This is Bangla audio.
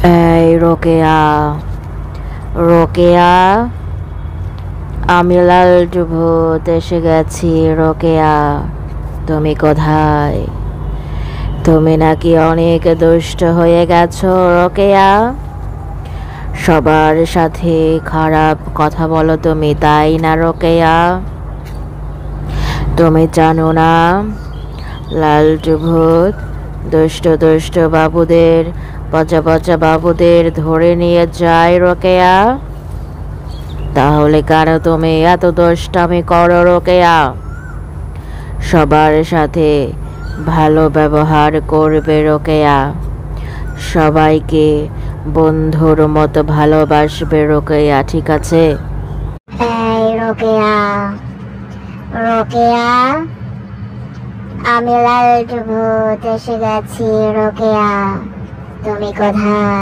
এই রোকেয়া, রোকেয়া, আমি লালটু ভূত এসে গেছি। রোকেয়া, তুমি কোথায়? তুমি নাকি অনেক দুষ্ট হয়ে গেছো রোকেয়া। সবার সাথে খারাপ কথা বলো তুমি, তাই না রোকেয়া? তুমি জানো না লালটু ভূত দুষ্ট দুষ্ট বাবুদের, পচা পচা বাবুদের ধরে নিয়ে যায় রোকেয়া? তাহলে কেন তুমি এত দুষ্টামি করো রোকেয়া? সবার সাথে ভালো ব্যবহার করবে রোকেয়া, সবাইকে বন্ধুর মতো ভালোবাসবে রোকেয়া, ঠিক আছে? এই রোকেয়া, রোকেয়া, আমি লালটু ভূত এসে গেছি। রোকেয়া, তুমি কোথায়?